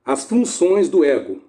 As funções do ego.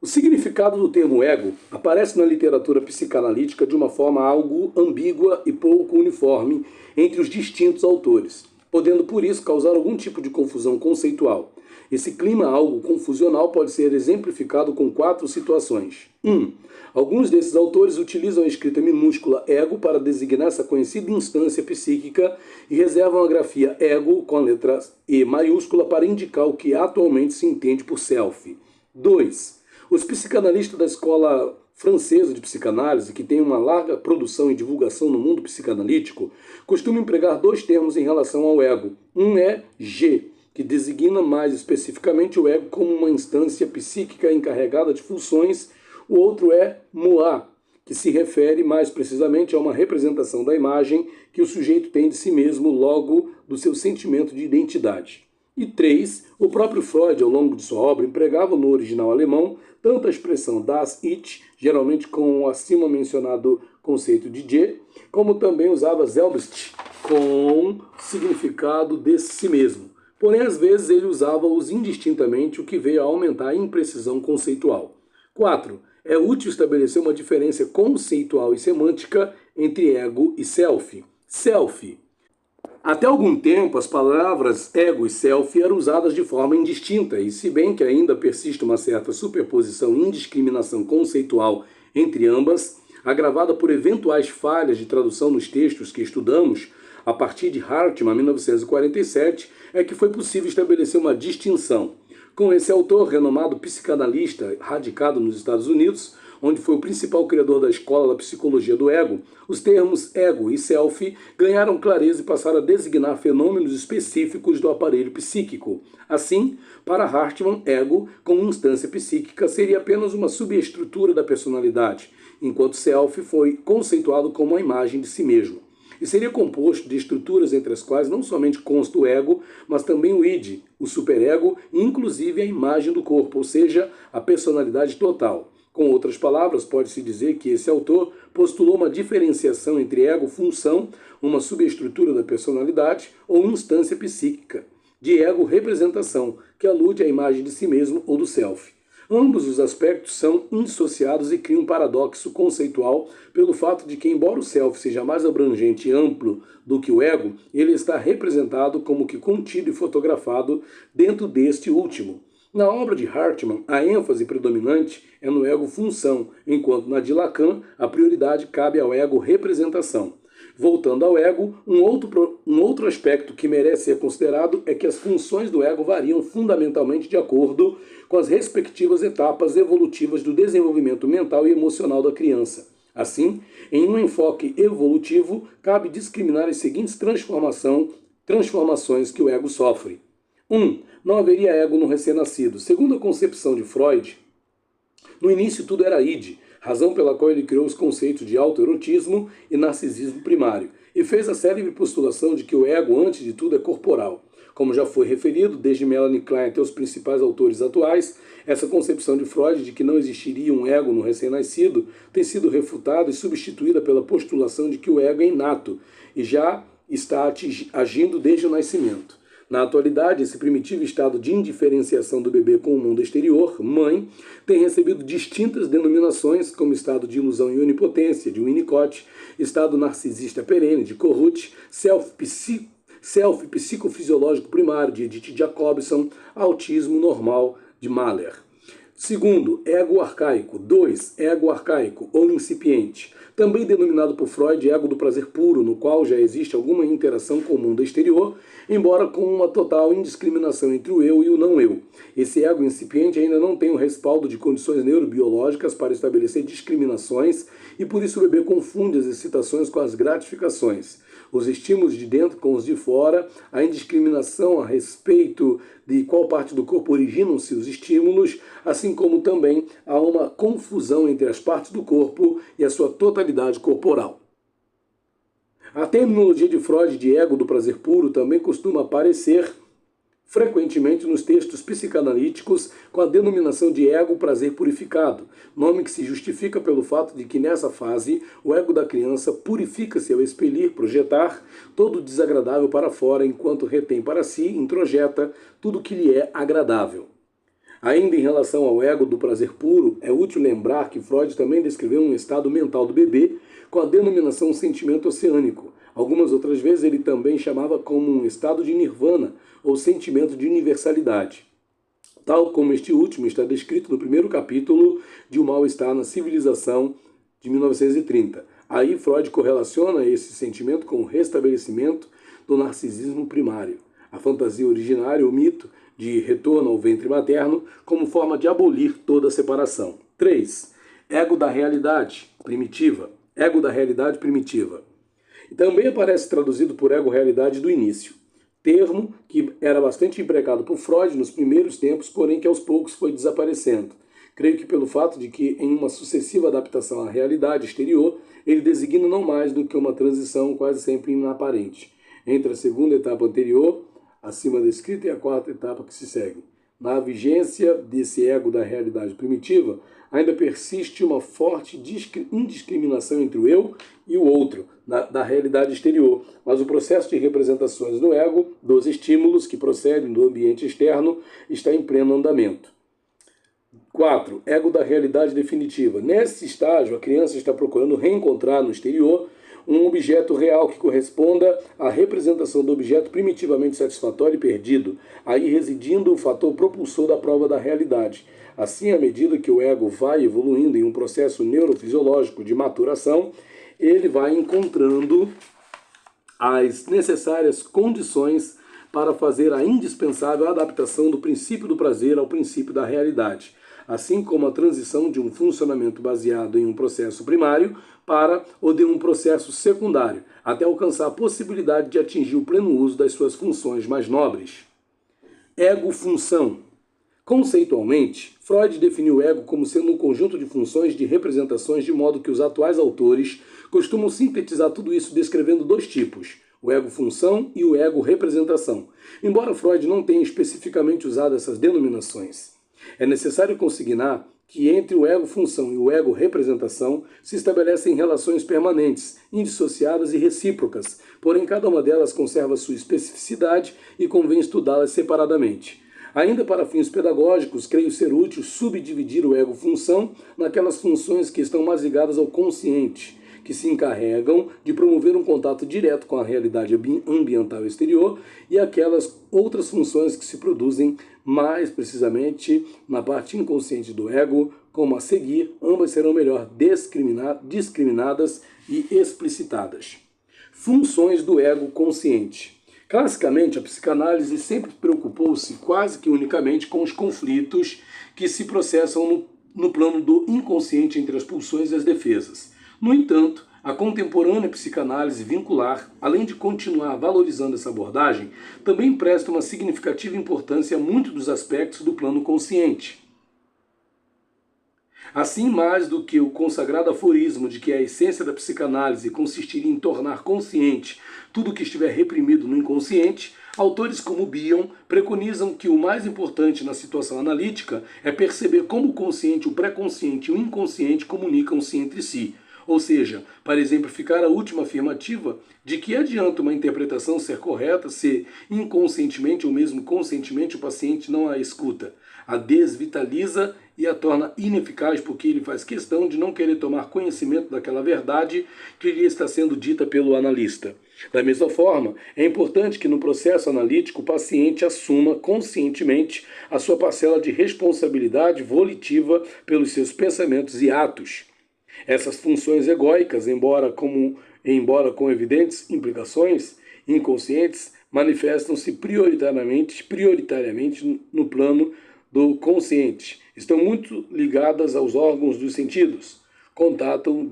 O significado do termo ego aparece na literatura psicanalítica de uma forma algo ambígua e pouco uniforme entre os distintos autores, podendo por isso causar algum tipo de confusão conceitual. Esse clima algo confusional pode ser exemplificado com 4 situações. 1. Alguns desses autores utilizam a escrita minúscula ego para designar essa conhecida instância psíquica e reservam a grafia ego com a letra E maiúscula para indicar o que atualmente se entende por self. 2. Os psicanalistas da escola francesa de psicanálise, que tem uma larga produção e divulgação no mundo psicanalítico, costumam empregar 2 termos em relação ao ego. Um é G, que designa mais especificamente o ego como uma instância psíquica encarregada de funções. O outro é moi, que se refere mais precisamente a uma representação da imagem que o sujeito tem de si mesmo, logo do seu sentimento de identidade. E 3, o próprio Freud, ao longo de sua obra, empregava no original alemão tanto a expressão das Ich, geralmente com o acima mencionado conceito de Je, como também usava Selbst, com significado de si mesmo. Porém, às vezes ele usava-os indistintamente, o que veio a aumentar a imprecisão conceitual. 4. É útil estabelecer uma diferença conceitual e semântica entre ego e self. Self. Até algum tempo, as palavras ego e self eram usadas de forma indistinta, e se bem que ainda persiste uma certa superposição e indiscriminação conceitual entre ambas, agravada por eventuais falhas de tradução nos textos que estudamos, a partir de Hartmann, 1947, é que foi possível estabelecer uma distinção. Com esse autor, renomado psicanalista, radicado nos Estados Unidos, onde foi o principal criador da escola da psicologia do ego, os termos ego e self ganharam clareza e passaram a designar fenômenos específicos do aparelho psíquico. Assim, para Hartmann, ego, como instância psíquica, seria apenas uma subestrutura da personalidade, enquanto self foi conceituado como a imagem de si mesmo. E seria composto de estruturas entre as quais não somente consta o ego, mas também o id, o superego e inclusive a imagem do corpo, ou seja, a personalidade total. Com outras palavras, pode-se dizer que esse autor postulou uma diferenciação entre ego-função, uma subestrutura da personalidade, ou instância psíquica, de ego-representação, que alude à imagem de si mesmo ou do self. Ambos os aspectos são indissociados e criam um paradoxo conceitual pelo fato de que, embora o self seja mais abrangente e amplo do que o ego, ele está representado como que contido e fotografado dentro deste último. Na obra de Hartmann, a ênfase predominante é no ego-função, enquanto na de Lacan, a prioridade cabe ao ego-representação. Voltando ao ego, um outro aspecto que merece ser considerado é que as funções do ego variam fundamentalmente de acordo com as respectivas etapas evolutivas do desenvolvimento mental e emocional da criança. Assim, em um enfoque evolutivo, cabe discriminar as seguintes transformações que o ego sofre. 1. Não haveria ego no recém-nascido. Segundo a concepção de Freud, no início tudo era id, razão pela qual ele criou os conceitos de autoerotismo e narcisismo primário, e fez a célebre postulação de que o ego, antes de tudo, é corporal. Como já foi referido, desde Melanie Klein até os principais autores atuais, essa concepção de Freud de que não existiria um ego no recém-nascido tem sido refutada e substituída pela postulação de que o ego é inato e já está agindo desde o nascimento. Na atualidade, esse primitivo estado de indiferenciação do bebê com o mundo exterior, mãe, tem recebido distintas denominações, como estado de ilusão e onipotência, de Winnicott, estado narcisista perene, de Corrut, self psicofisiológico primário, de Edith Jacobson, autismo normal, de Mahler. Segundo, ego arcaico. 2. Ego arcaico ou incipiente. Também denominado por Freud ego do prazer puro, no qual já existe alguma interação com o mundo exterior, embora com uma total indiscriminação entre o eu e o não eu. Esse ego incipiente ainda não tem o respaldo de condições neurobiológicas para estabelecer discriminações e por isso o bebê confunde as excitações com as gratificações, os estímulos de dentro com os de fora, a indiscriminação a respeito de qual parte do corpo originam-se os estímulos, assim como também há uma confusão entre as partes do corpo e a sua totalidade corporal. A terminologia de Freud de ego do prazer puro também costuma aparecer frequentemente nos textos psicanalíticos com a denominação de ego prazer purificado, nome que se justifica pelo fato de que nessa fase o ego da criança purifica-se ao expelir, projetar todo o desagradável para fora, enquanto retém para si, introjeta tudo que lhe é agradável. Ainda em relação ao ego do prazer puro, é útil lembrar que Freud também descreveu um estado mental do bebê com a denominação sentimento oceânico. Algumas outras vezes ele também chamava como um estado de nirvana ou sentimento de universalidade. Tal como este último está descrito no primeiro capítulo de O Mal-Estar na Civilização, de 1930. Aí Freud correlaciona esse sentimento com o restabelecimento do narcisismo primário, a fantasia originária, o mito de retorno ao ventre materno, como forma de abolir toda a separação. 3. Ego da realidade primitiva. Ego da realidade primitiva. Também aparece traduzido por ego-realidade do início, termo que era bastante empregado por Freud nos primeiros tempos, porém que aos poucos foi desaparecendo. Creio que pelo fato de que, em uma sucessiva adaptação à realidade exterior, ele designa não mais do que uma transição quase sempre inaparente entre a segunda etapa anterior, acima descrita, e a quarta etapa que se segue. Na vigência desse ego da realidade primitiva, ainda persiste uma forte indiscriminação entre o eu e o outro, da realidade exterior. Mas o processo de representações no ego, dos estímulos que procedem do ambiente externo, está em pleno andamento. 4. Ego da realidade definitiva. Nesse estágio, a criança está procurando reencontrar no exterior um objeto real que corresponda à representação do objeto primitivamente satisfatório e perdido, aí residindo o fator propulsor da prova da realidade. Assim, à medida que o ego vai evoluindo em um processo neurofisiológico de maturação, ele vai encontrando as necessárias condições para fazer a indispensável adaptação do princípio do prazer ao princípio da realidade, assim como a transição de um funcionamento baseado em um processo primário para o de um processo secundário, até alcançar a possibilidade de atingir o pleno uso das suas funções mais nobres. Ego-função. Conceitualmente, Freud definiu o ego como sendo um conjunto de funções de representações, de modo que os atuais autores costumam sintetizar tudo isso descrevendo dois tipos, o ego-função e o ego-representação, embora Freud não tenha especificamente usado essas denominações. É necessário consignar que entre o ego-função e o ego-representação se estabelecem relações permanentes, indissociadas e recíprocas, porém cada uma delas conserva sua especificidade e convém estudá-las separadamente. Ainda para fins pedagógicos, creio ser útil subdividir o ego-função naquelas funções que estão mais ligadas ao consciente, que se encarregam de promover um contato direto com a realidade ambiental exterior, e aquelas outras funções que se produzem mais precisamente na parte inconsciente do ego, como a seguir, ambas serão melhor discriminadas e explicitadas. Funções do ego consciente. Classicamente, a psicanálise sempre preocupou-se quase que unicamente com os conflitos que se processam no plano do inconsciente entre as pulsões e as defesas. No entanto, a contemporânea psicanálise vincular, além de continuar valorizando essa abordagem, também presta uma significativa importância a muitos dos aspectos do plano consciente. Assim, mais do que o consagrado aforismo de que a essência da psicanálise consistiria em tornar consciente tudo o que estiver reprimido no inconsciente, autores como Bion preconizam que o mais importante na situação analítica é perceber como o consciente, o pré-consciente e o inconsciente comunicam-se entre si. Ou seja, para exemplificar a última afirmativa, de que adianta uma interpretação ser correta se inconscientemente ou mesmo conscientemente o paciente não a escuta, a desvitaliza e a torna ineficaz porque ele faz questão de não querer tomar conhecimento daquela verdade que lhe está sendo dita pelo analista. Da mesma forma, é importante que no processo analítico o paciente assuma conscientemente a sua parcela de responsabilidade volitiva pelos seus pensamentos e atos. Essas funções egóicas, embora com evidentes implicações inconscientes, manifestam-se prioritariamente no plano do consciente. Estão muito ligadas aos órgãos dos sentidos. Contatam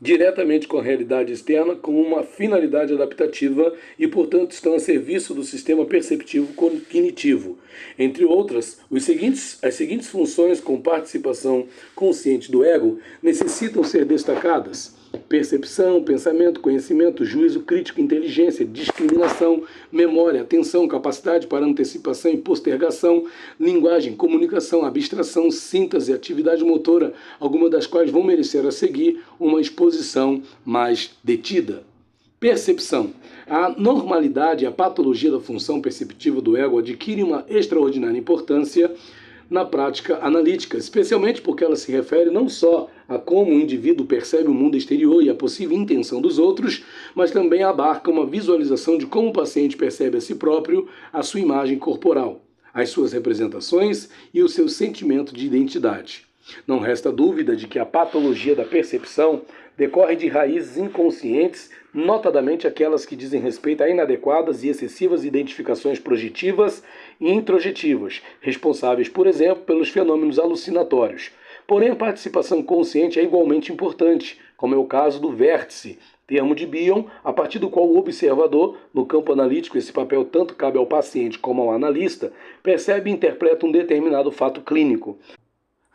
diretamente com a realidade externa com uma finalidade adaptativa e, portanto, estão a serviço do sistema perceptivo cognitivo. Entre outras, as seguintes funções com participação consciente do ego necessitam ser destacadas: percepção, pensamento, conhecimento, juízo crítico, inteligência, discriminação, memória, atenção, capacidade para antecipação e postergação, linguagem, comunicação, abstração, síntese, atividade motora, algumas das quais vão merecer a seguir uma exposição mais detida. Percepção. A normalidade e a patologia da função perceptiva do ego adquire uma extraordinária importância na prática analítica, especialmente porque ela se refere não só a como o indivíduo percebe o mundo exterior e a possível intenção dos outros, mas também abarca uma visualização de como o paciente percebe a si próprio, a sua imagem corporal, as suas representações e o seu sentimento de identidade. Não resta dúvida de que a patologia da percepção decorre de raízes inconscientes, notadamente aquelas que dizem respeito a inadequadas e excessivas identificações projetivas e introjetivas, responsáveis, por exemplo, pelos fenômenos alucinatórios. Porém, a participação consciente é igualmente importante, como é o caso do vértice, termo de Bion, a partir do qual o observador, no campo analítico esse papel tanto cabe ao paciente como ao analista, percebe e interpreta um determinado fato clínico.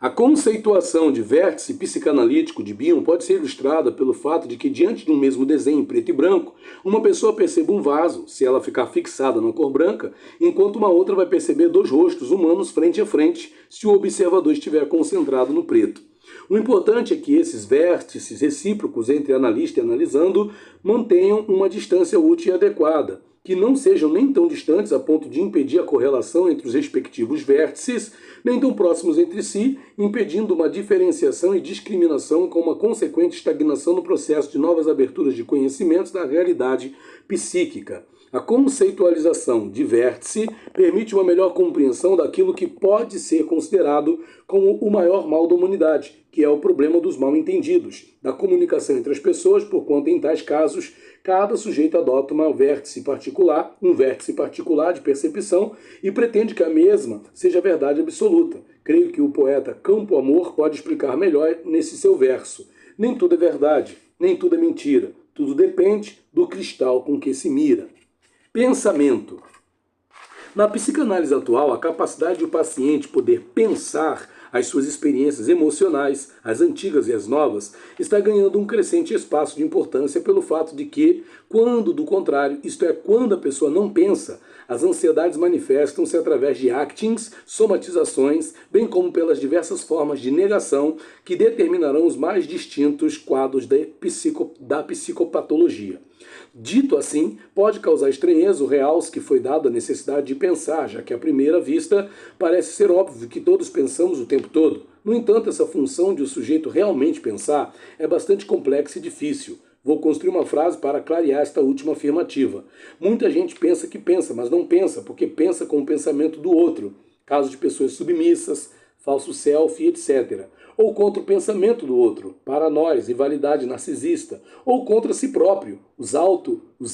A conceituação de vértice psicanalítico de Bion pode ser ilustrada pelo fato de que, diante de um mesmo desenho em preto e branco, uma pessoa percebe um vaso, se ela ficar fixada na cor branca, enquanto uma outra vai perceber dois rostos humanos frente a frente, se o observador estiver concentrado no preto. O importante é que esses vértices recíprocos entre analista e analisando mantenham uma distância útil e adequada, que não sejam nem tão distantes a ponto de impedir a correlação entre os respectivos vértices, nem tão próximos entre si, impedindo uma diferenciação e discriminação com uma consequente estagnação no processo de novas aberturas de conhecimentos da realidade psíquica. A conceitualização de vértice permite uma melhor compreensão daquilo que pode ser considerado como o maior mal da humanidade, que é o problema dos mal-entendidos, da comunicação entre as pessoas, porquanto em tais casos cada sujeito adota um vértice particular de percepção e pretende que a mesma seja a verdade absoluta. Creio que o poeta Campo Amor pode explicar melhor nesse seu verso. Nem tudo é verdade, nem tudo é mentira. Tudo depende do cristal com que se mira. Pensamento. Na psicanálise atual, a capacidade do paciente poder pensar as suas experiências emocionais, as antigas e as novas, está ganhando um crescente espaço de importância pelo fato de que, quando do contrário, isto é, quando a pessoa não pensa, as ansiedades manifestam-se através de actings, somatizações, bem como pelas diversas formas de negação que determinarão os mais distintos quadros da psicopatologia. Dito assim, pode causar estranheza o realce que foi dado à necessidade de pensar, já que à primeira vista parece ser óbvio que todos pensamos o tempo todo. No entanto, essa função de o sujeito realmente pensar é bastante complexa e difícil. Vou construir uma frase para clarear esta última afirmativa. Muita gente pensa que pensa, mas não pensa, porque pensa com o pensamento do outro. Caso de pessoas submissas, falso selfie, etc. Ou contra o pensamento do outro, paranoia, rivalidade narcisista, ou contra si próprio, os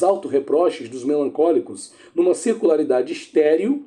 auto-reproches dos melancólicos, numa circularidade estéril,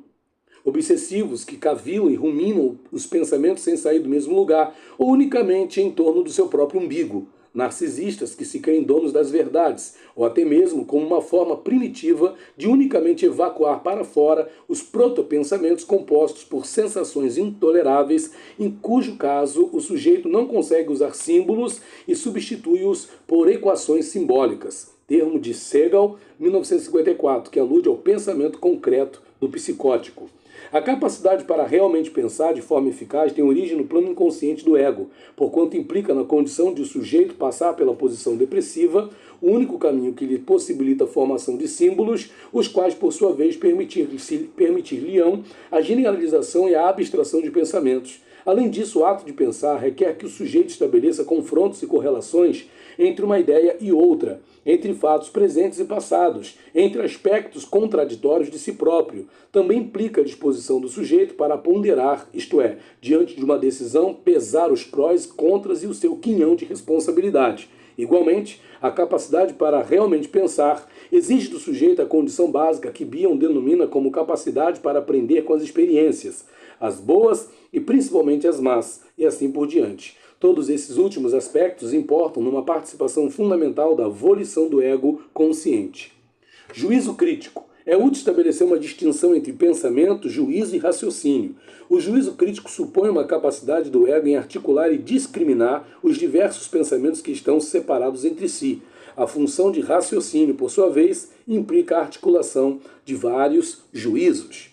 obsessivos que cavilam e ruminam os pensamentos sem sair do mesmo lugar, ou unicamente em torno do seu próprio umbigo. Narcisistas que se creem donos das verdades, ou até mesmo como uma forma primitiva de unicamente evacuar para fora os protopensamentos compostos por sensações intoleráveis, em cujo caso o sujeito não consegue usar símbolos e substitui-os por equações simbólicas. Termo de Segal, 1954, que alude ao pensamento concreto do psicótico. A capacidade para realmente pensar de forma eficaz tem origem no plano inconsciente do ego, porquanto implica na condição de o sujeito passar pela posição depressiva, o único caminho que lhe possibilita a formação de símbolos, os quais, por sua vez, permitir-lhe-ão a generalização e a abstração de pensamentos. Além disso, o ato de pensar requer que o sujeito estabeleça confrontos e correlações entre uma ideia e outra, entre fatos presentes e passados, entre aspectos contraditórios de si próprio. Também implica a disposição do sujeito para ponderar, isto é, diante de uma decisão, pesar os prós, contras e o seu quinhão de responsabilidade. Igualmente, a capacidade para realmente pensar exige do sujeito a condição básica que Bion denomina como capacidade para aprender com as experiências, as boas e principalmente as más, e assim por diante. Todos esses últimos aspectos importam numa participação fundamental da volição do ego consciente. Juízo crítico. É útil estabelecer uma distinção entre pensamento, juízo e raciocínio. O juízo crítico supõe uma capacidade do ego em articular e discriminar os diversos pensamentos que estão separados entre si. A função de raciocínio, por sua vez, implica a articulação de vários juízos.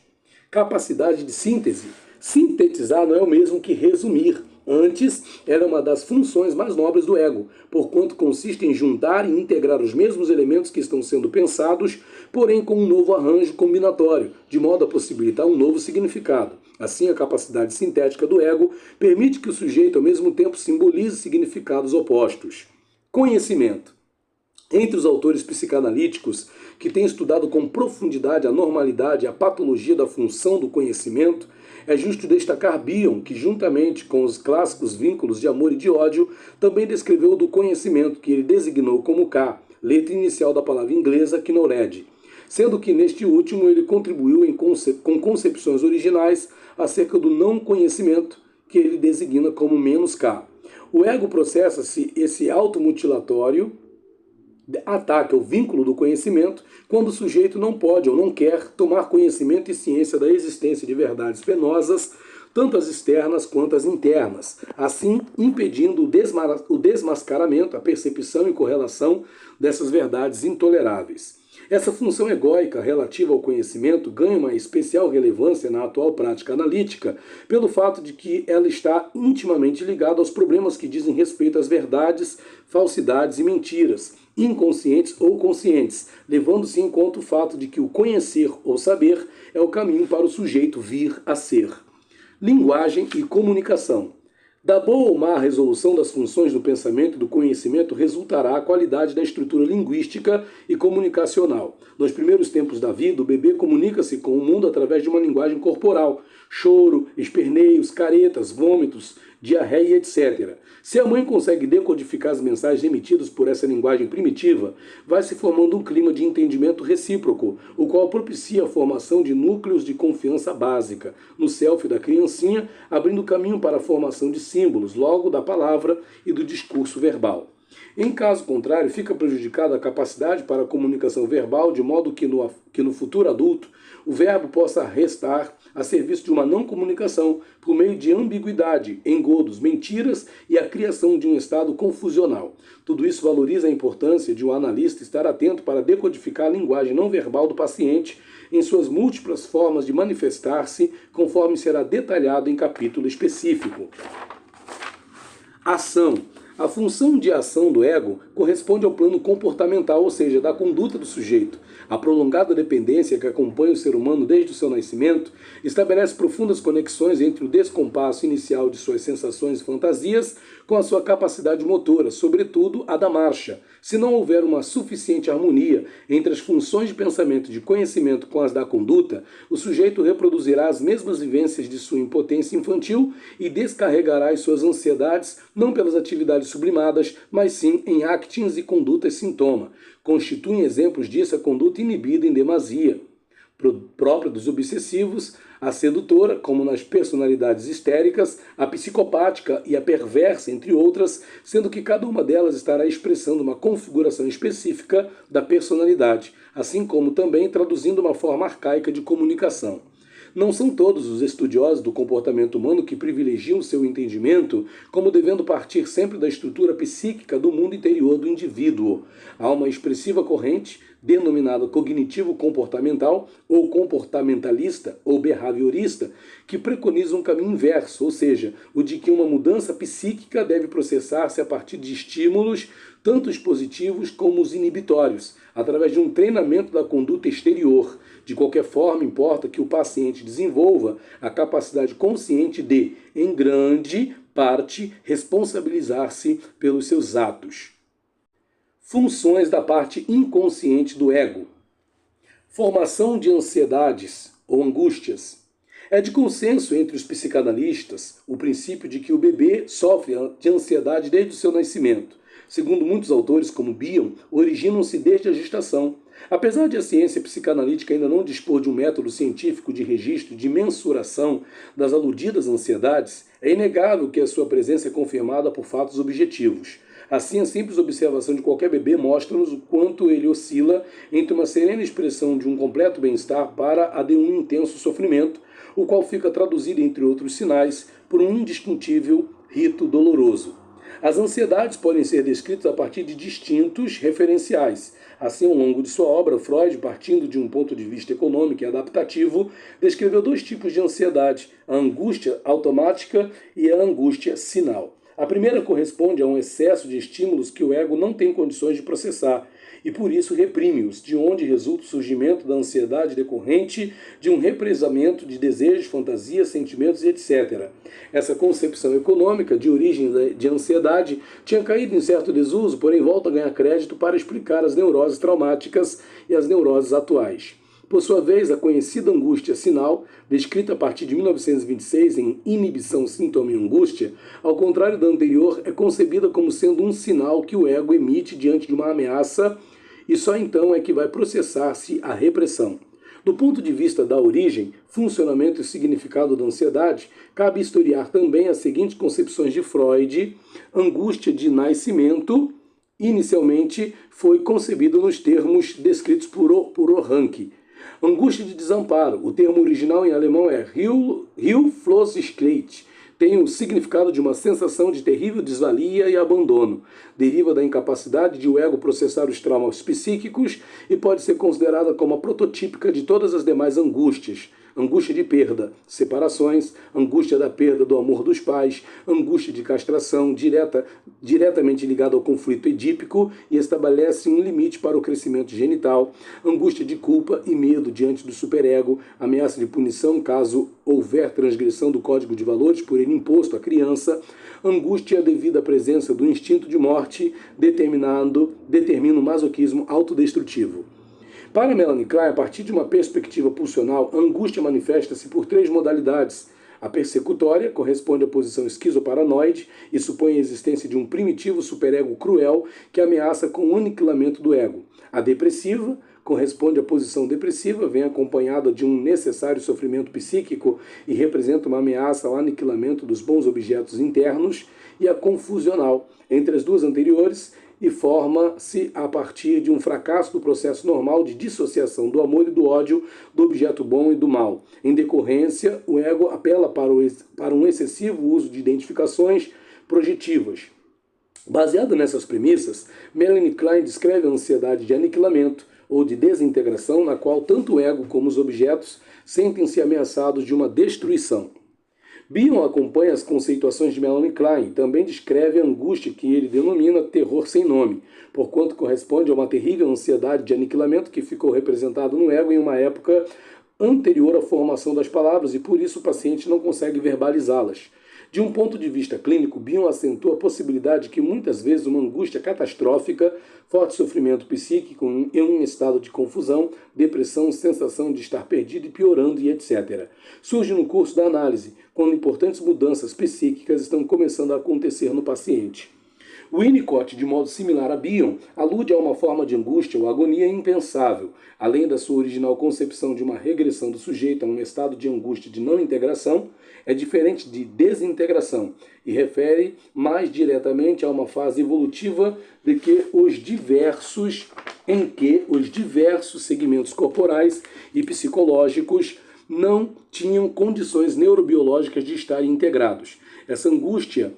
Capacidade de síntese. Sintetizar não é o mesmo que resumir. Antes, era uma das funções mais nobres do ego, porquanto consiste em juntar e integrar os mesmos elementos que estão sendo pensados, porém com um novo arranjo combinatório, de modo a possibilitar um novo significado. Assim, a capacidade sintética do ego permite que o sujeito ao mesmo tempo simbolize significados opostos. Conhecimento. Entre os autores psicanalíticos que têm estudado com profundidade a normalidade e a patologia da função do conhecimento, é justo destacar Bion, que juntamente com os clássicos vínculos de amor e de ódio, também descreveu do conhecimento, que ele designou como K, letra inicial da palavra inglesa knowledge, sendo que neste último ele contribuiu com concepções originais acerca do não conhecimento, que ele designa como menos K. O ego processa-se esse automutilatório ataque ao vínculo do conhecimento quando o sujeito não pode ou não quer tomar conhecimento e ciência da existência de verdades penosas, tanto as externas quanto as internas, assim impedindo o desmascaramento, a percepção e correlação dessas verdades intoleráveis. Essa função egóica relativa ao conhecimento ganha uma especial relevância na atual prática analítica pelo fato de que ela está intimamente ligada aos problemas que dizem respeito às verdades, falsidades e mentiras, inconscientes ou conscientes, levando-se em conta o fato de que o conhecer ou saber é o caminho para o sujeito vir a ser. Linguagem e comunicação. Da boa ou má resolução das funções do pensamento e do conhecimento resultará a qualidade da estrutura linguística e comunicacional. Nos primeiros tempos da vida, o bebê comunica-se com o mundo através de uma linguagem corporal, choro, esperneios, caretas, vômitos, diarreia, etc. Se a mãe consegue decodificar as mensagens emitidas por essa linguagem primitiva, vai se formando um clima de entendimento recíproco, o qual propicia a formação de núcleos de confiança básica no self da criancinha, abrindo caminho para a formação de símbolos, logo da palavra e do discurso verbal. Em caso contrário, fica prejudicada a capacidade para a comunicação verbal, de modo que no futuro adulto o verbo possa restar a serviço de uma não comunicação por meio de ambiguidade, engodos, mentiras e a criação de um estado confusional. Tudo isso valoriza a importância de um analista estar atento para decodificar a linguagem não verbal do paciente em suas múltiplas formas de manifestar-se, conforme será detalhado em capítulo específico. Ação. A função de ação do ego corresponde ao plano comportamental, ou seja, da conduta do sujeito. A prolongada dependência que acompanha o ser humano desde o seu nascimento estabelece profundas conexões entre o descompasso inicial de suas sensações e fantasias com a sua capacidade motora, sobretudo a da marcha. Se não houver uma suficiente harmonia entre as funções de pensamento e de conhecimento com as da conduta, o sujeito reproduzirá as mesmas vivências de sua impotência infantil e descarregará as suas ansiedades não pelas atividades sublimadas, mas sim em actings e condutas sintoma. Constituem exemplos disso a conduta inibida em demasia, própria dos obsessivos, a sedutora, como nas personalidades histéricas, a psicopática e a perversa, entre outras, sendo que cada uma delas estará expressando uma configuração específica da personalidade, assim como também traduzindo uma forma arcaica de comunicação. Não são todos os estudiosos do comportamento humano que privilegiam seu entendimento como devendo partir sempre da estrutura psíquica do mundo interior do indivíduo. Há uma expressiva corrente, denominada cognitivo-comportamental, ou comportamentalista, ou behaviorista, que preconiza um caminho inverso, ou seja, o de que uma mudança psíquica deve processar-se a partir de estímulos, tanto os positivos como os inibitórios, através de um treinamento da conduta exterior. De qualquer forma, importa que o paciente desenvolva a capacidade consciente de, em grande parte, responsabilizar-se pelos seus atos. Funções da parte inconsciente do ego. Formação de ansiedades ou angústias. É de consenso entre os psicanalistas o princípio de que o bebê sofre de ansiedade desde o seu nascimento. Segundo muitos autores, como Bion, originam-se desde a gestação. Apesar de a ciência psicanalítica ainda não dispor de um método científico de registro de mensuração das aludidas ansiedades, é inegável que a sua presença é confirmada por fatos objetivos. Assim, a simples observação de qualquer bebê mostra-nos o quanto ele oscila entre uma serena expressão de um completo bem-estar para a de um intenso sofrimento, o qual fica traduzido, entre outros sinais, por um indiscutível rito doloroso. As ansiedades podem ser descritas a partir de distintos referenciais. Assim, ao longo de sua obra, Freud, partindo de um ponto de vista econômico e adaptativo, descreveu dois tipos de ansiedade: a angústia automática e a angústia sinal. A primeira corresponde a um excesso de estímulos que o ego não tem condições de processar e por isso reprime-os, de onde resulta o surgimento da ansiedade decorrente de um represamento de desejos, fantasias, sentimentos e etc. Essa concepção econômica de origem de ansiedade tinha caído em certo desuso, porém volta a ganhar crédito para explicar as neuroses traumáticas e as neuroses atuais. Por sua vez, a conhecida angústia sinal, descrita a partir de 1926 em Inibição, Sintoma e Angústia, ao contrário da anterior, é concebida como sendo um sinal que o ego emite diante de uma ameaça e só então é que vai processar-se a repressão. Do ponto de vista da origem, funcionamento e significado da ansiedade, cabe historiar também as seguintes concepções de Freud: angústia de nascimento, inicialmente foi concebida nos termos descritos por Oranque. Angústia de desamparo, o termo original em alemão é Hilflosigkeit, tem o significado de uma sensação de terrível desvalia e abandono. Deriva da incapacidade de o ego processar os traumas psíquicos e pode ser considerada como a prototípica de todas as demais angústias. Angústia de perda, separações, angústia da perda do amor dos pais, angústia de castração, diretamente ligada ao conflito edípico e estabelece um limite para o crescimento genital, angústia de culpa e medo diante do superego, ameaça de punição caso houver transgressão do código de valores por ele imposto à criança, angústia devido à presença do instinto de morte, determina o masoquismo autodestrutivo. Para Melanie Klein, a partir de uma perspectiva pulsional, a angústia manifesta-se por três modalidades. A persecutória corresponde à posição esquizoparanoide e supõe a existência de um primitivo superego cruel que ameaça com o aniquilamento do ego. A depressiva corresponde à posição depressiva, vem acompanhada de um necessário sofrimento psíquico e representa uma ameaça ao aniquilamento dos bons objetos internos. E a confusional, entre as duas anteriores, e forma-se a partir de um fracasso do processo normal de dissociação do amor e do ódio do objeto bom e do mal. Em decorrência, o ego apela para um excessivo uso de identificações projetivas. Baseado nessas premissas, Melanie Klein descreve a ansiedade de aniquilamento ou de desintegração, na qual tanto o ego como os objetos sentem-se ameaçados de uma destruição. Bion acompanha as conceituações de Melanie Klein e também descreve a angústia que ele denomina terror sem nome, porquanto corresponde a uma terrível ansiedade de aniquilamento que ficou representada no ego em uma época anterior à formação das palavras e por isso o paciente não consegue verbalizá-las. De um ponto de vista clínico, Bion acentua a possibilidade de que muitas vezes uma angústia catastrófica, forte sofrimento psíquico em um estado de confusão, depressão, sensação de estar perdido e piorando e etc. surge no curso da análise, quando importantes mudanças psíquicas estão começando a acontecer no paciente. Winnicott, de modo similar a Bion, alude a uma forma de angústia ou agonia impensável, além da sua original concepção de uma regressão do sujeito a um estado de angústia de não integração, é diferente de desintegração e refere mais diretamente a uma fase evolutiva em que os diversos segmentos corporais e psicológicos não tinham condições neurobiológicas de estarem integrados. Essa angústia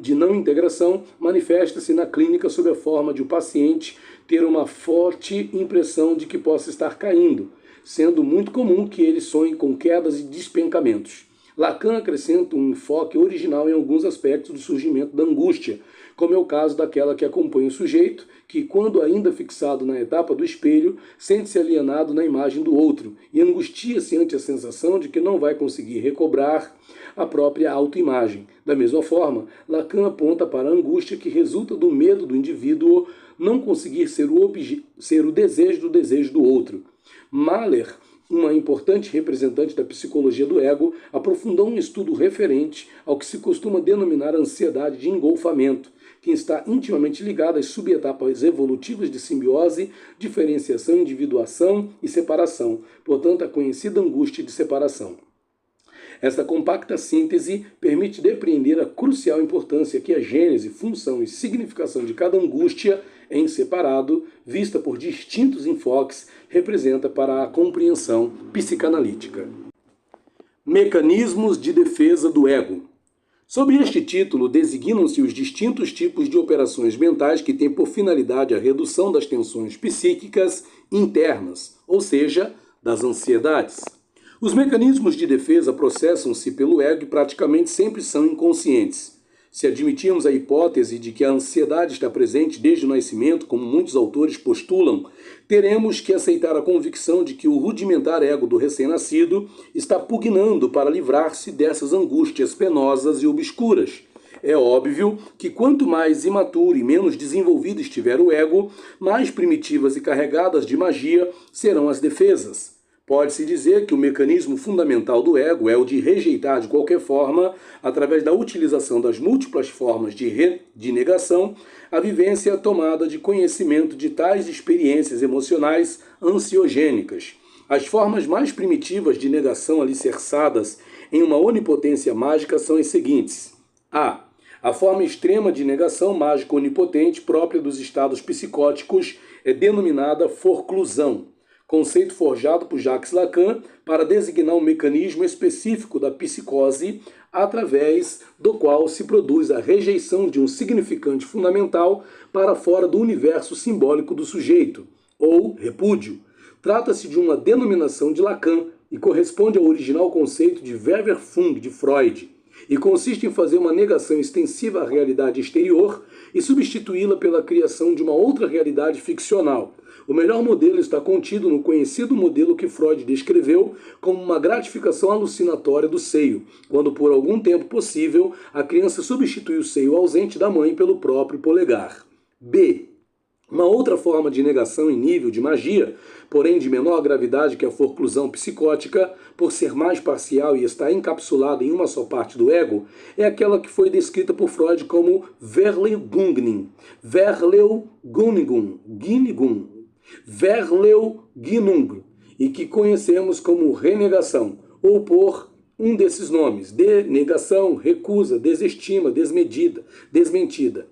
de não integração manifesta-se na clínica sob a forma de o paciente ter uma forte impressão de que possa estar caindo, sendo muito comum que ele sonhe com quedas e despencamentos. Lacan acrescenta um enfoque original em alguns aspectos do surgimento da angústia, como é o caso daquela que acompanha o sujeito, que, quando ainda fixado na etapa do espelho, sente-se alienado na imagem do outro e angustia-se ante a sensação de que não vai conseguir recobrar a própria autoimagem. Da mesma forma, Lacan aponta para a angústia que resulta do medo do indivíduo não conseguir ser o desejo do outro. Mahler, uma importante representante da psicologia do ego, aprofundou um estudo referente ao que se costuma denominar ansiedade de engolfamento, que está intimamente ligada às subetapas evolutivas de simbiose, diferenciação, individuação e separação, portanto, a conhecida angústia de separação. Esta compacta síntese permite depreender a crucial importância que a gênese, função e significação de cada angústia em separado, vista por distintos enfoques, representa para a compreensão psicanalítica. Mecanismos de defesa do ego. Sob este título, designam-se os distintos tipos de operações mentais que têm por finalidade a redução das tensões psíquicas internas, ou seja, das ansiedades. Os mecanismos de defesa processam-se pelo ego e praticamente sempre são inconscientes. Se admitirmos a hipótese de que a ansiedade está presente desde o nascimento, como muitos autores postulam, teremos que aceitar a convicção de que o rudimentar ego do recém-nascido está pugnando para livrar-se dessas angústias penosas e obscuras. É óbvio que quanto mais imaturo e menos desenvolvido estiver o ego, mais primitivas e carregadas de magia serão as defesas. Pode-se dizer que o mecanismo fundamental do ego é o de rejeitar de qualquer forma, através da utilização das múltiplas formas de negação, a vivência e a tomada de conhecimento de tais experiências emocionais ansiogênicas. As formas mais primitivas de negação alicerçadas em uma onipotência mágica são as seguintes. A forma extrema de negação mágica onipotente própria dos estados psicóticos é denominada forclusão, conceito forjado por Jacques Lacan para designar um mecanismo específico da psicose através do qual se produz a rejeição de um significante fundamental para fora do universo simbólico do sujeito, ou repúdio. Trata-se de uma denominação de Lacan e corresponde ao original conceito de Weber-Funk de Freud, e consiste em fazer uma negação extensiva à realidade exterior e substituí-la pela criação de uma outra realidade ficcional. O melhor modelo está contido no conhecido modelo que Freud descreveu como uma gratificação alucinatória do seio, quando por algum tempo possível a criança substitui o seio ausente da mãe pelo próprio polegar. B. Uma outra forma de negação em nível de magia, porém de menor gravidade que a forclusão psicótica, por ser mais parcial e estar encapsulada em uma só parte do ego, é aquela que foi descrita por Freud como Verleumdung, Verleumdung, e que conhecemos como renegação, ou por um desses nomes, denegação, recusa, desestima, desmentida.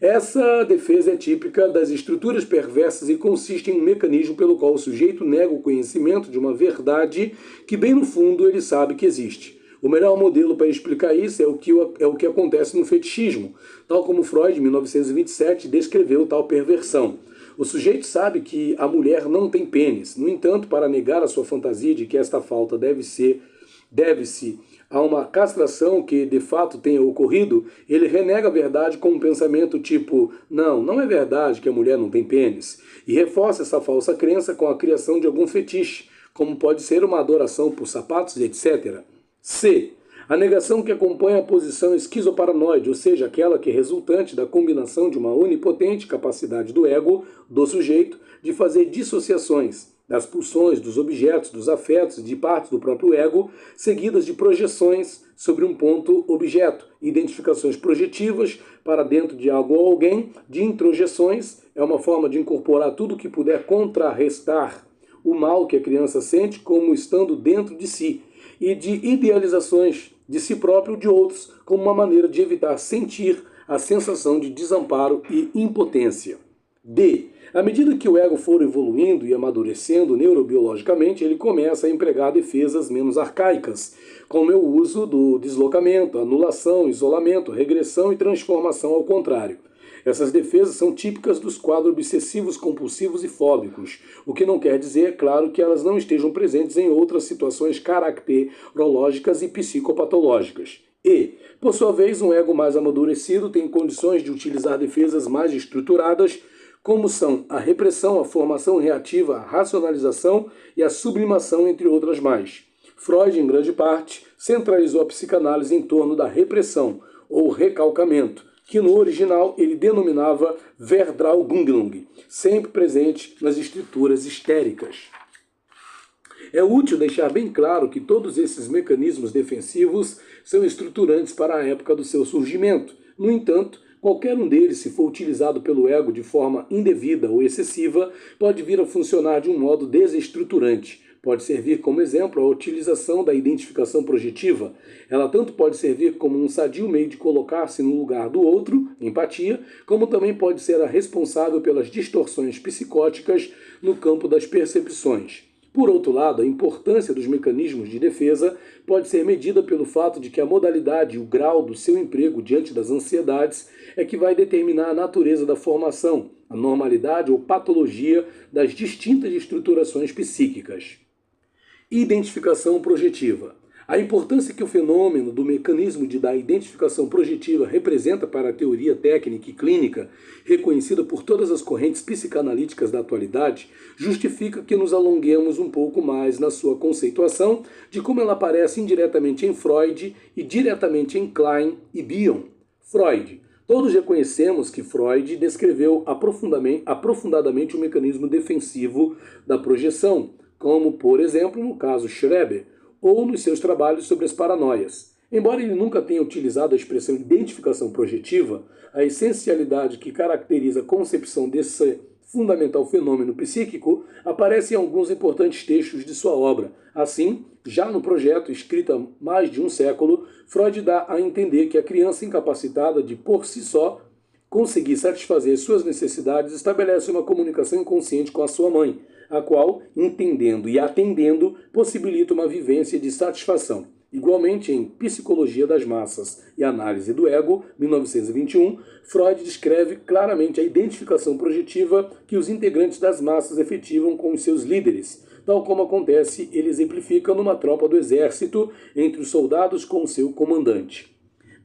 Essa defesa é típica das estruturas perversas e consiste em um mecanismo pelo qual o sujeito nega o conhecimento de uma verdade que bem no fundo ele sabe que existe. O melhor modelo para explicar isso é o que acontece no fetichismo, tal como Freud, em 1927, descreveu tal perversão. O sujeito sabe que a mulher não tem pênis. No entanto, para negar a sua fantasia de que esta falta deve-se a uma castração que de fato tenha ocorrido, ele renega a verdade com um pensamento tipo, não é verdade que a mulher não tem pênis, e reforça essa falsa crença com a criação de algum fetiche, como pode ser uma adoração por sapatos, etc. C. A negação que acompanha a posição esquizoparanoide, ou seja, aquela que é resultante da combinação de uma onipotente capacidade do ego, do sujeito, de fazer dissociações das pulsões, dos objetos, dos afetos, de partes do próprio ego, seguidas de projeções sobre um ponto objeto, identificações projetivas para dentro de algo ou alguém, de introjeções, é uma forma de incorporar tudo que puder contrarrestar o mal que a criança sente como estando dentro de si, e de idealizações de si próprio ou de outros, como uma maneira de evitar sentir a sensação de desamparo e impotência. D. À medida que o ego for evoluindo e amadurecendo neurobiologicamente, ele começa a empregar defesas menos arcaicas, como é o uso do deslocamento, anulação, isolamento, regressão e transformação ao contrário. Essas defesas são típicas dos quadros obsessivos, compulsivos e fóbicos, o que não quer dizer, é claro, que elas não estejam presentes em outras situações caracterológicas e psicopatológicas. E, por sua vez, um ego mais amadurecido tem condições de utilizar defesas mais estruturadas, como são a repressão, a formação reativa, a racionalização e a sublimação, entre outras mais. Freud, em grande parte, centralizou a psicanálise em torno da repressão, ou recalcamento, que no original ele denominava Verdraugung, sempre presente nas estruturas histéricas. É útil deixar bem claro que todos esses mecanismos defensivos são estruturantes para a época do seu surgimento. No entanto, qualquer um deles, se for utilizado pelo ego de forma indevida ou excessiva, pode vir a funcionar de um modo desestruturante. Pode servir como exemplo a utilização da identificação projetiva. Ela tanto pode servir como um sadio meio de colocar-se no lugar do outro, empatia, como também pode ser a responsável pelas distorções psicóticas no campo das percepções. Por outro lado, a importância dos mecanismos de defesa pode ser medida pelo fato de que a modalidade e o grau do seu emprego diante das ansiedades é que vai determinar a natureza da formação, a normalidade ou patologia das distintas estruturações psíquicas. Identificação projetiva. A importância que o fenômeno do mecanismo da identificação projetiva representa para a teoria técnica e clínica, reconhecida por todas as correntes psicanalíticas da atualidade, justifica que nos alonguemos um pouco mais na sua conceituação de como ela aparece indiretamente em Freud e diretamente em Klein e Bion. Freud. Todos reconhecemos que Freud descreveu aprofundadamente o mecanismo defensivo da projeção, como, por exemplo, no caso Schreber, ou nos seus trabalhos sobre as paranoias. Embora ele nunca tenha utilizado a expressão identificação projetiva, a essencialidade que caracteriza a concepção desse fundamental fenômeno psíquico aparece em alguns importantes textos de sua obra. Assim, já no projeto, escrito há mais de um século, Freud dá a entender que a criança incapacitada de, por si só, conseguir satisfazer suas necessidades estabelece uma comunicação inconsciente com a sua mãe, a qual, entendendo e atendendo, possibilita uma vivência de satisfação. Igualmente, em Psicologia das Massas e Análise do Ego, 1921, Freud descreve claramente a identificação projetiva que os integrantes das massas efetivam com os seus líderes, tal como acontece, ele exemplifica numa tropa do exército entre os soldados com o seu comandante.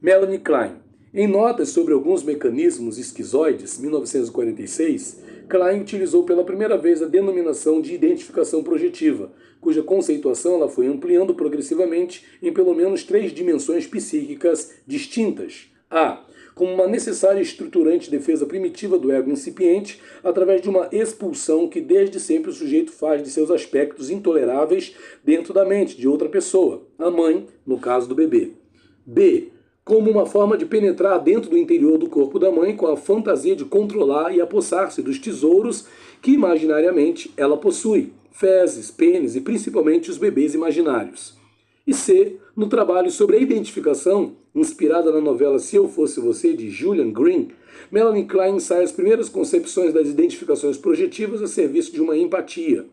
Melanie Klein. Em notas sobre alguns mecanismos esquizoides, 1946, Klein utilizou pela primeira vez a denominação de identificação projetiva, cuja conceituação ela foi ampliando progressivamente em pelo menos 3 dimensões psíquicas distintas. A. Como uma necessária e estruturante defesa primitiva do ego incipiente, através de uma expulsão que desde sempre o sujeito faz de seus aspectos intoleráveis dentro da mente de outra pessoa, a mãe, no caso do bebê. B. Como uma forma de penetrar dentro do interior do corpo da mãe com a fantasia de controlar e apossar-se dos tesouros que imaginariamente ela possui, fezes, pênis e principalmente os bebês imaginários. E C, no trabalho sobre a identificação, inspirada na novela Se Eu Fosse Você, de Julian Green, Melanie Klein ensaia as primeiras concepções das identificações projetivas a serviço de uma empatia.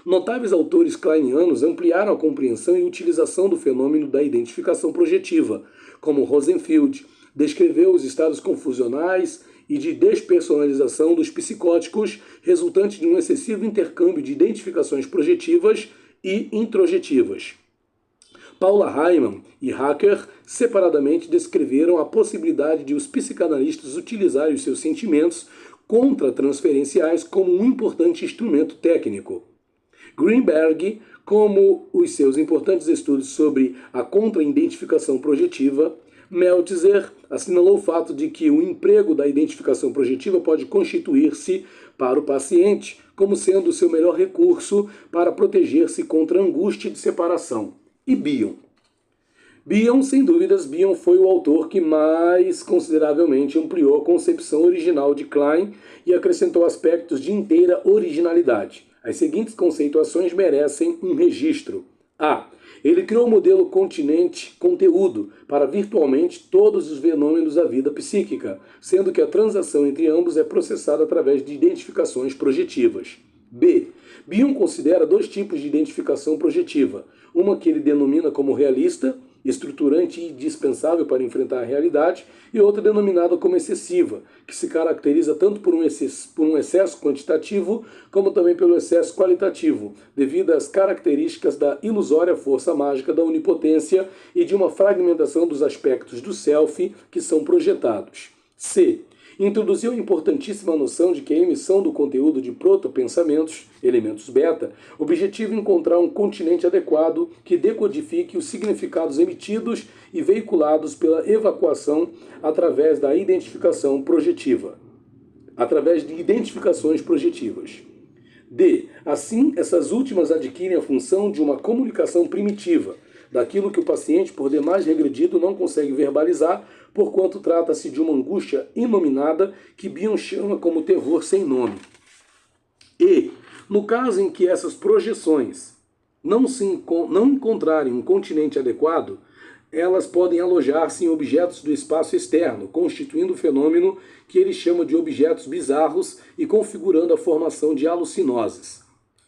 Notáveis autores kleinianos ampliaram a compreensão e utilização do fenômeno da identificação projetiva, como Rosenfield, descreveu os estados confusionais e de despersonalização dos psicóticos, resultantes de um excessivo intercâmbio de identificações projetivas e introjetivas. Paula Hyman e Hacker separadamente descreveram a possibilidade de os psicanalistas utilizarem os seus sentimentos contratransferenciais como um importante instrumento técnico. Greenberg, como os seus importantes estudos sobre a contra-identificação projetiva, Meltzer assinalou o fato de que o emprego da identificação projetiva pode constituir-se, para o paciente, como sendo o seu melhor recurso para proteger-se contra a angústia de separação. E Bion. Sem dúvidas, Bion foi o autor que mais consideravelmente ampliou a concepção original de Klein e acrescentou aspectos de inteira originalidade. As seguintes conceituações merecem um registro. A. Ele criou o modelo continente-conteúdo para virtualmente todos os fenômenos da vida psíquica, sendo que a transação entre ambos é processada através de identificações projetivas. B. Bion considera 2 tipos de identificação projetiva, uma que ele denomina como realista, estruturante e indispensável para enfrentar a realidade, e outra denominada como excessiva, que se caracteriza tanto por um excesso quantitativo, como também pelo excesso qualitativo, devido às características da ilusória força mágica da onipotência e de uma fragmentação dos aspectos do self que são projetados. C. Introduziu a importantíssima noção de que a emissão do conteúdo de protopensamentos, elementos beta, objetiva encontrar um continente adequado que decodifique os significados emitidos e veiculados pela evacuação através da identificação projetiva. Através de identificações projetivas. D. Assim, essas últimas adquirem a função de uma comunicação primitiva, daquilo que o paciente, por demais regredido, não consegue verbalizar, porquanto trata-se de uma angústia inominada que Bion chama como terror sem nome. E, no caso em que essas projeções não encontrarem um continente adequado, elas podem alojar-se em objetos do espaço externo, constituindo o fenômeno que ele chama de objetos bizarros e configurando a formação de alucinoses.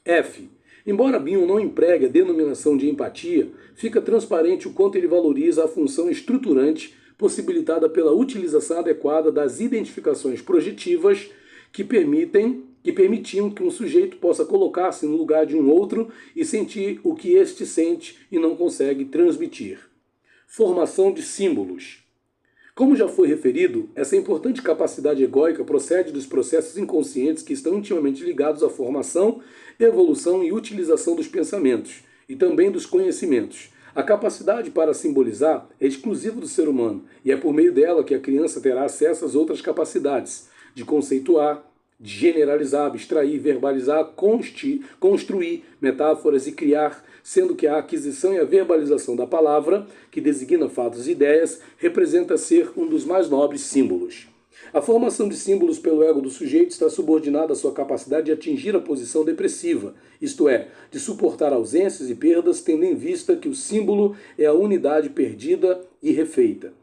F. Embora Bion não empregue a denominação de empatia, fica transparente o quanto ele valoriza a função estruturante possibilitada pela utilização adequada das identificações projetivas que permitiam que um sujeito possa colocar-se no lugar de um outro e sentir o que este sente e não consegue transmitir. Formação de símbolos. Como já foi referido, essa importante capacidade egóica procede dos processos inconscientes que estão intimamente ligados à formação, evolução e utilização dos pensamentos, e também dos conhecimentos. A capacidade para simbolizar é exclusiva do ser humano, e é por meio dela que a criança terá acesso às outras capacidades, de conceituar, de generalizar, abstrair, verbalizar, construir metáforas e criar, sendo que a aquisição e a verbalização da palavra, que designa fatos e ideias, representa ser um dos mais nobres símbolos. A formação de símbolos pelo ego do sujeito está subordinada à sua capacidade de atingir a posição depressiva, isto é, de suportar ausências e perdas, tendo em vista que o símbolo é a unidade perdida e refeita.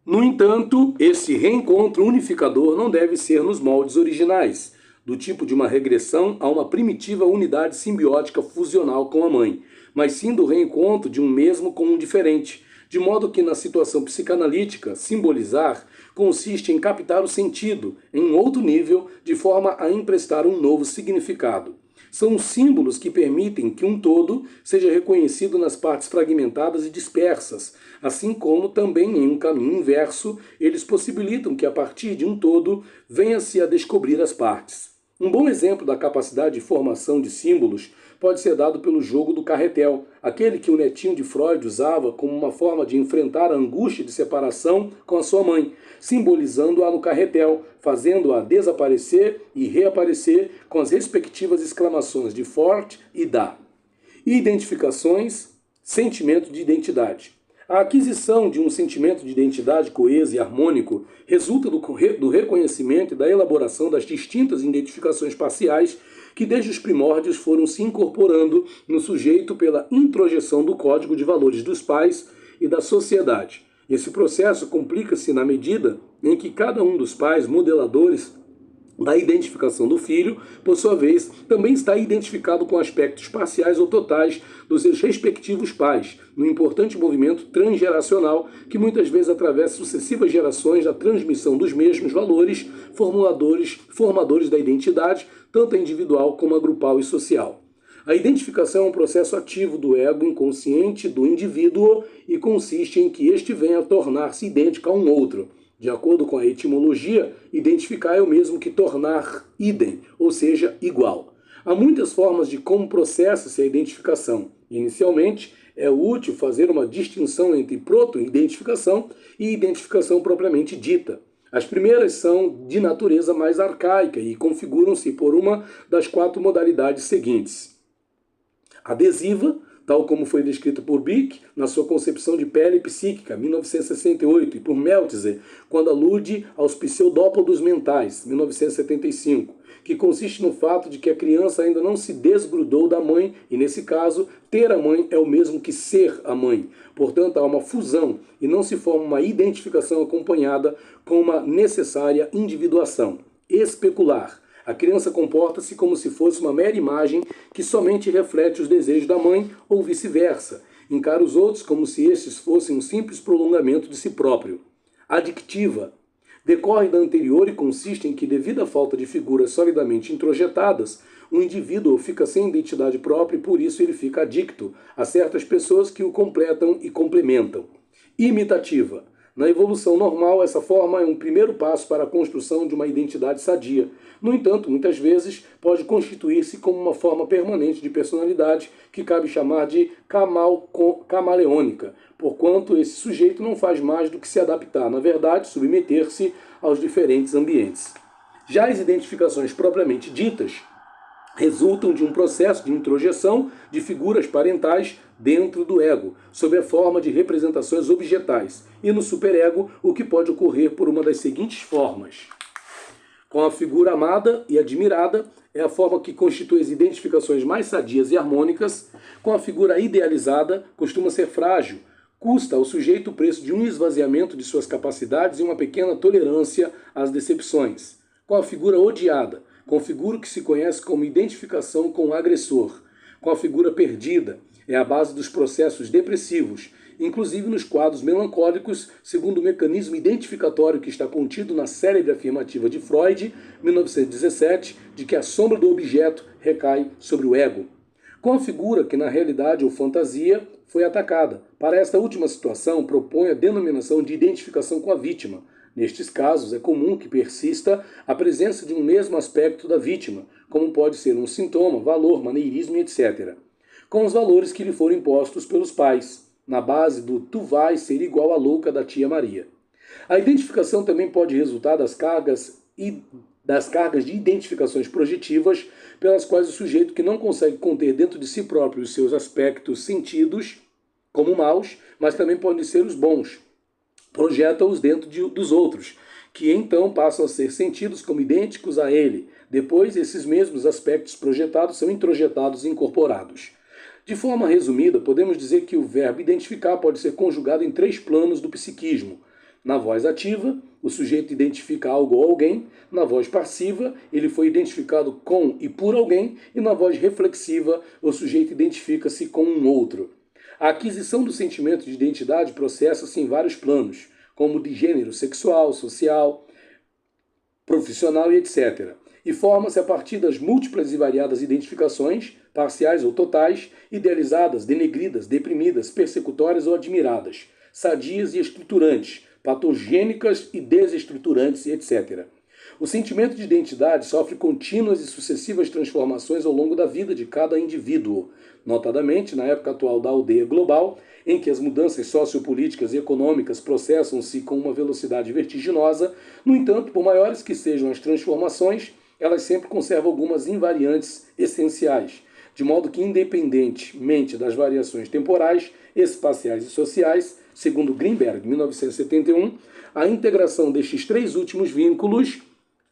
No entanto, esse reencontro unificador não deve ser nos moldes originais, do tipo de uma regressão a uma primitiva unidade simbiótica fusional com a mãe, mas sim do reencontro de um mesmo com um diferente, de modo que na situação psicanalítica, simbolizar consiste em captar o sentido em um outro nível de forma a emprestar um novo significado. São os símbolos que permitem que um todo seja reconhecido nas partes fragmentadas e dispersas, assim como também em um caminho inverso, eles possibilitam que a partir de um todo venha-se a descobrir as partes. Um bom exemplo da capacidade de formação de símbolos pode ser dado pelo jogo do carretel, aquele que o netinho de Freud usava como uma forma de enfrentar a angústia de separação com a sua mãe, simbolizando-a no carretel, fazendo-a desaparecer e reaparecer com as respectivas exclamações de forte e da. Identificações, sentimento de identidade. A aquisição de um sentimento de identidade coeso e harmônico resulta do reconhecimento e da elaboração das distintas identificações parciais que desde os primórdios foram se incorporando no sujeito pela introjeção do código de valores dos pais e da sociedade. Esse processo complica-se na medida em que cada um dos pais modeladores da identificação do filho, por sua vez, também está identificado com aspectos parciais ou totais dos seus respectivos pais, num importante movimento transgeracional que muitas vezes atravessa sucessivas gerações da transmissão dos mesmos valores, formadores da identidade, tanto a individual como a grupal e social. A identificação é um processo ativo do ego inconsciente do indivíduo e consiste em que este venha a tornar-se idêntico a um outro. De acordo com a etimologia, identificar é o mesmo que tornar idem, ou seja, igual. Há muitas formas de como processa-se a identificação. Inicialmente, é útil fazer uma distinção entre proto-identificação e identificação propriamente dita. As primeiras são de natureza mais arcaica e configuram-se por uma das 4 modalidades seguintes. Adesiva, tal como foi descrito por Bick na sua concepção de pele psíquica, 1968, e por Meltzer, quando alude aos pseudópodos mentais, 1975, que consiste no fato de que a criança ainda não se desgrudou da mãe, e nesse caso, ter a mãe é o mesmo que ser a mãe. Portanto, há uma fusão e não se forma uma identificação acompanhada com uma necessária individuação. Especular. A criança comporta-se como se fosse uma mera imagem que somente reflete os desejos da mãe ou vice-versa. Encara os outros como se estes fossem um simples prolongamento de si próprio. Adictiva. Decorre da anterior e consiste em que, devido à falta de figuras solidamente introjetadas, o indivíduo fica sem identidade própria e por isso ele fica adicto a certas pessoas que o completam e complementam. Imitativa. Na evolução normal, essa forma é um primeiro passo para a construção de uma identidade sadia. No entanto, muitas vezes pode constituir-se como uma forma permanente de personalidade que cabe chamar de camaleônica, porquanto esse sujeito não faz mais do que se adaptar, na verdade, submeter-se aos diferentes ambientes. Já as identificações propriamente ditas resultam de um processo de introjeção de figuras parentais dentro do ego, sob a forma de representações objetais, e no superego o que pode ocorrer por uma das seguintes formas. Com a figura amada e admirada, é a forma que constitui as identificações mais sadias e harmônicas. Com a figura idealizada, costuma ser frágil, custa ao sujeito o preço de um esvaziamento de suas capacidades e uma pequena tolerância às decepções. Com a figura odiada, configura o que se conhece como identificação com o agressor. com a figura perdida. É a base dos processos depressivos, inclusive nos quadros melancólicos, segundo o mecanismo identificatório que está contido na célebre afirmativa de Freud, 1917, de que a sombra do objeto recai sobre o ego, com a figura que na realidade ou fantasia foi atacada. Para esta última situação, propõe a denominação de identificação com a vítima. Nestes casos, é comum que persista a presença de um mesmo aspecto da vítima, como pode ser um sintoma, valor, maneirismo, etc., com os valores que lhe foram impostos pelos pais, na base do tu vais ser igual à louca da tia Maria. A identificação também pode resultar das cargas de identificações projetivas, pelas quais o sujeito que não consegue conter dentro de si próprio os seus aspectos sentidos, como maus, mas também podem ser os bons, projeta-os dentro dos outros, que então passam a ser sentidos como idênticos a ele. Depois, esses mesmos aspectos projetados são introjetados e incorporados. De forma resumida, podemos dizer que o verbo identificar pode ser conjugado em 3 planos do psiquismo. Na voz ativa, o sujeito identifica algo ou alguém. Na voz passiva, ele foi identificado com e por alguém. E na voz reflexiva, o sujeito identifica-se com um outro. A aquisição do sentimento de identidade processa-se em vários planos, como de gênero, sexual, social, profissional e etc. E forma-se a partir das múltiplas e variadas identificações, parciais ou totais, idealizadas, denegridas, deprimidas, persecutórias ou admiradas, sadias e estruturantes, patogênicas e desestruturantes, etc. O sentimento de identidade sofre contínuas e sucessivas transformações ao longo da vida de cada indivíduo, notadamente na época atual da aldeia global, em que as mudanças sociopolíticas e econômicas processam-se com uma velocidade vertiginosa. No entanto, por maiores que sejam as transformações, elas sempre conservam algumas invariantes essenciais, de modo que, independentemente das variações temporais, espaciais e sociais, segundo Greenberg, 1971, a integração destes 3 últimos vínculos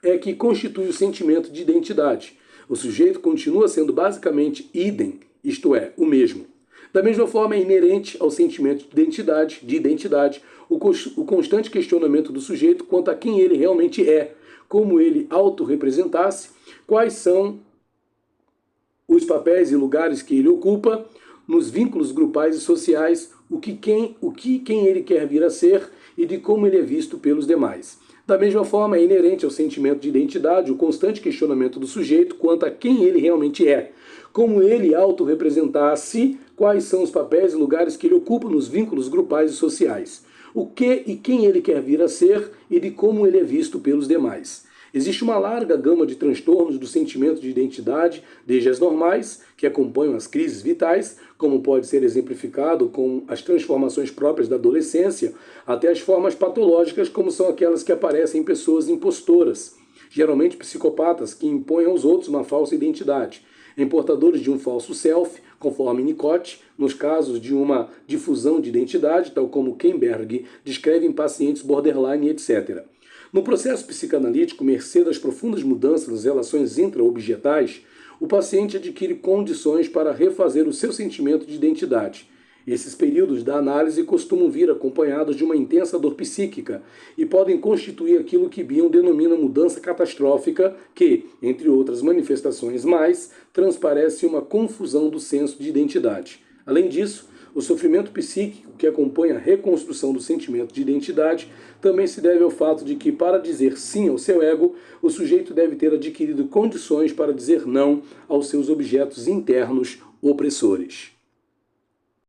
é que constitui o sentimento de identidade. O sujeito continua sendo basicamente idem, isto é, o mesmo. Da mesma forma, é inerente ao sentimento de identidade o constante questionamento do sujeito quanto a quem ele realmente é, como ele autorrepresentasse, quais são os papéis e lugares que ele ocupa nos vínculos grupais e sociais, quem ele quer vir a ser e de como ele é visto pelos demais. Da mesma forma, é inerente ao sentimento de identidade o constante questionamento do sujeito quanto a quem ele realmente é, como ele autorrepresentar-se, quais são os papéis e lugares que ele ocupa nos vínculos grupais e sociais, o que e quem ele quer vir a ser e de como ele é visto pelos demais. Existe uma larga gama de transtornos do sentimento de identidade, desde as normais, que acompanham as crises vitais, como pode ser exemplificado com as transformações próprias da adolescência, até as formas patológicas, como são aquelas que aparecem em pessoas impostoras, geralmente psicopatas, que impõem aos outros uma falsa identidade, em portadores de um falso self, conforme Nicot, nos casos de uma difusão de identidade, tal como Kemberg descreve em pacientes borderline, etc. No processo psicanalítico, mercê das profundas mudanças nas relações intraobjetais, o paciente adquire condições para refazer o seu sentimento de identidade. Esses períodos da análise costumam vir acompanhados de uma intensa dor psíquica e podem constituir aquilo que Bion denomina mudança catastrófica, que, entre outras manifestações mais, transparece uma confusão do senso de identidade. Além disso, o sofrimento psíquico que acompanha a reconstrução do sentimento de identidade também se deve ao fato de que, para dizer sim ao seu ego, o sujeito deve ter adquirido condições para dizer não aos seus objetos internos opressores.